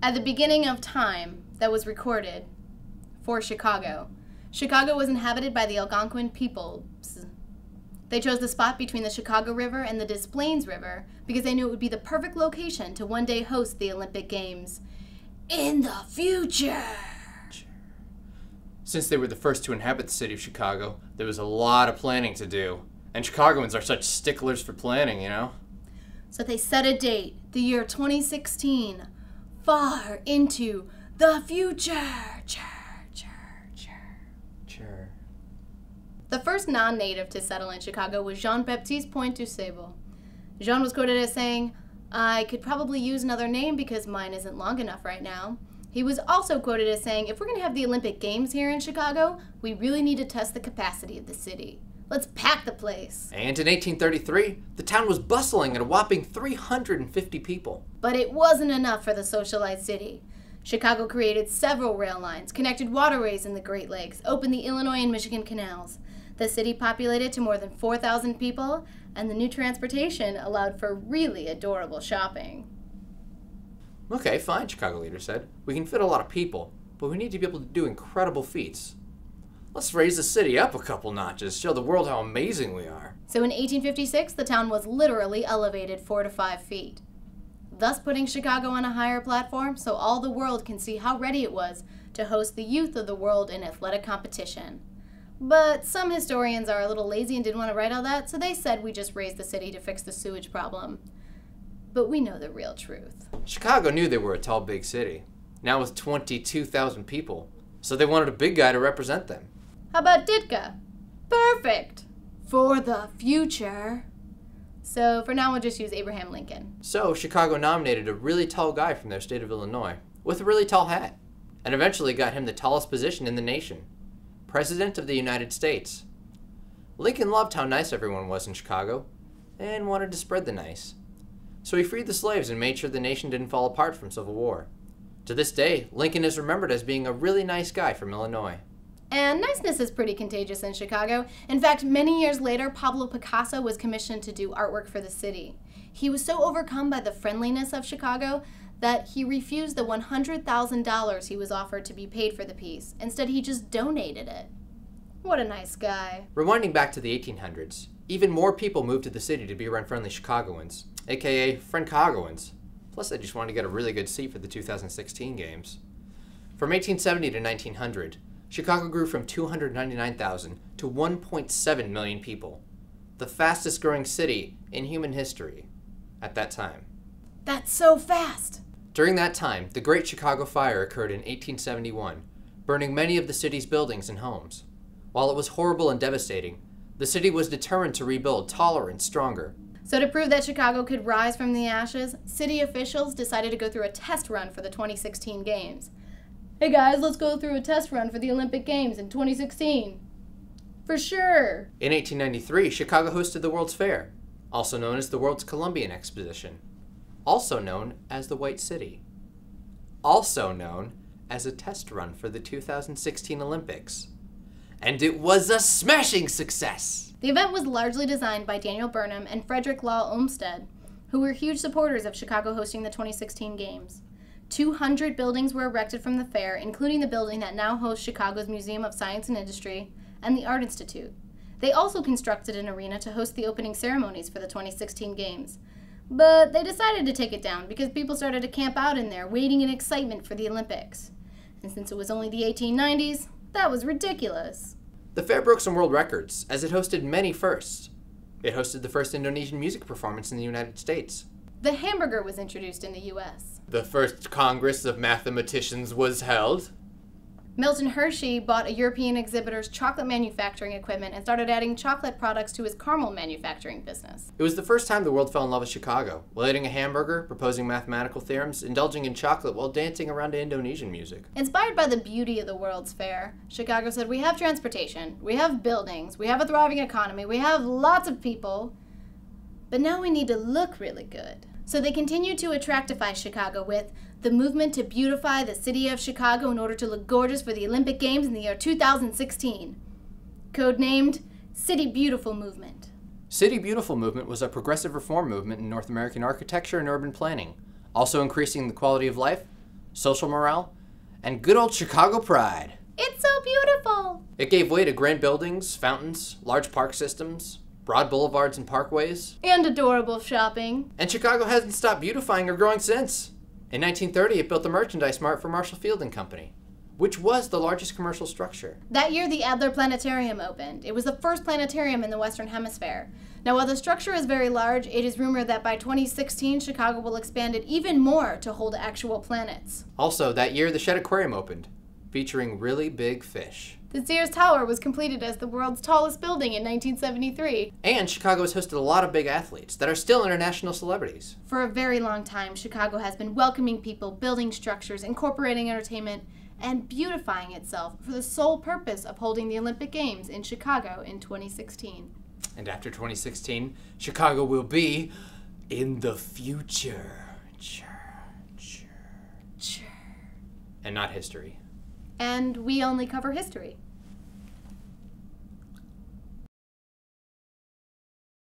At the beginning of time that was recorded for Chicago, Chicago was inhabited by the Algonquin peoples. They chose the spot between the Chicago River and the Des Plaines River because they knew it would be the perfect location to one day host the Olympic Games in the future. Since they were the first to inhabit the city of Chicago, there was a lot of planning to do. And Chicagoans are such sticklers for planning, you know? So they set a date, the year 2016, far into the future. The first non-native to settle in Chicago was Jean-Baptiste Pointe-du-Sable. Jean was quoted as saying, "I could probably use another name because mine isn't long enough right now." He was also quoted as saying, "If we're going to have the Olympic Games here in Chicago, we really need to test the capacity of the city. Let's pack the place." And in 1833, the town was bustling at a whopping 350 people. But it wasn't enough for the socialized city. Chicago created several rail lines, connected waterways in the Great Lakes, opened the Illinois and Michigan canals. The city populated to more than 4,000 people, and the new transportation allowed for really adorable shopping. Okay, fine, Chicago leader said. We can fit a lot of people, but we need to be able to do incredible feats. Let's raise the city up a couple notches, show the world how amazing we are. So in 1856, the town was literally elevated 4 to 5 feet, thus putting Chicago on a higher platform so all the world can see how ready it was to host the youth of the world in athletic competition. But some historians are a little lazy and didn't want to write all that, so they said we just raised the city to fix the sewage problem. But we know the real truth. Chicago knew they were a tall, big city, now with 22,000 people, so they wanted a big guy to represent them. How about Ditka? Perfect! For the future. So for now, we'll just use Abraham Lincoln. So Chicago nominated a really tall guy from their state of Illinois, with a really tall hat, and eventually got him the tallest position in the nation. President of the United States. Lincoln loved how nice everyone was in Chicago, and wanted to spread the nice. So he freed the slaves and made sure the nation didn't fall apart from civil war. To this day, Lincoln is remembered as being a really nice guy from Illinois. And niceness is pretty contagious in Chicago. In fact, many years later, Pablo Picasso was commissioned to do artwork for the city. He was so overcome by the friendliness of Chicago that he refused the $100,000 he was offered to be paid for the piece. Instead, he just donated it. What a nice guy. Rewinding back to the 1800s, even more people moved to the city to be around friendly Chicagoans, aka Friendcagoans. Plus, they just wanted to get a really good seat for the 2016 games. From 1870 to 1900, Chicago grew from 299,000 to 1.7 million people, the fastest growing city in human history at that time. That's so fast! During that time, the Great Chicago Fire occurred in 1871, burning many of the city's buildings and homes. While it was horrible and devastating, the city was determined to rebuild taller and stronger. So to prove that Chicago could rise from the ashes, city officials decided to go through a test run for the 2016 games. Hey guys, let's go through a test run for the Olympic Games in 2016. For sure! In 1893, Chicago hosted the World's Fair, also known as the World's Columbian Exposition, also known as the White City, also known as a test run for the 2016 Olympics. And it was a smashing success! The event was largely designed by Daniel Burnham and Frederick Law Olmsted, who were huge supporters of Chicago hosting the 2016 Games. 200 buildings were erected from the fair, including the building that now hosts Chicago's Museum of Science and Industry and the Art Institute. They also constructed an arena to host the opening ceremonies for the 2016 Games. But they decided to take it down because people started to camp out in there, waiting in excitement for the Olympics. And since it was only the 1890s, that was ridiculous. The fair broke some world records, as it hosted many firsts. It hosted the first Indonesian music performance in the United States. The hamburger was introduced in the U.S. The first Congress of Mathematicians was held. Milton Hershey bought a European exhibitor's chocolate manufacturing equipment and started adding chocolate products to his caramel manufacturing business. It was the first time the world fell in love with Chicago, while eating a hamburger, proposing mathematical theorems, indulging in chocolate while dancing around to Indonesian music. Inspired by the beauty of the World's Fair, Chicago said, we have transportation, we have buildings, we have a thriving economy, we have lots of people, but now we need to look really good. So they continued to attractify Chicago with the movement to beautify the city of Chicago in order to look gorgeous for the Olympic Games in the year 2016. Codenamed City Beautiful Movement. City Beautiful Movement was a progressive reform movement in North American architecture and urban planning, also increasing the quality of life social morale, and good old Chicago pride. It's so beautiful! It gave way to grand buildings, fountains, large park systems, broad boulevards and parkways. And adorable shopping. And Chicago hasn't stopped beautifying or growing since. In 1930, it built the Merchandise Mart for Marshall Field and Company, which was the largest commercial structure. That year, the Adler Planetarium opened. It was the first planetarium in the Western Hemisphere. Now, while the structure is very large, it is rumored that by 2016, Chicago will expand it even more to hold actual planets. Also, that year, the Shedd Aquarium opened, featuring really big fish. The Sears Tower was completed as the world's tallest building in 1973. And Chicago has hosted a lot of big athletes that are still international celebrities. For a very long time, Chicago has been welcoming people, building structures, incorporating entertainment, and beautifying itself for the sole purpose of holding the Olympic Games in Chicago in 2016. And after 2016, Chicago will be in the future. And not history. And we only cover history.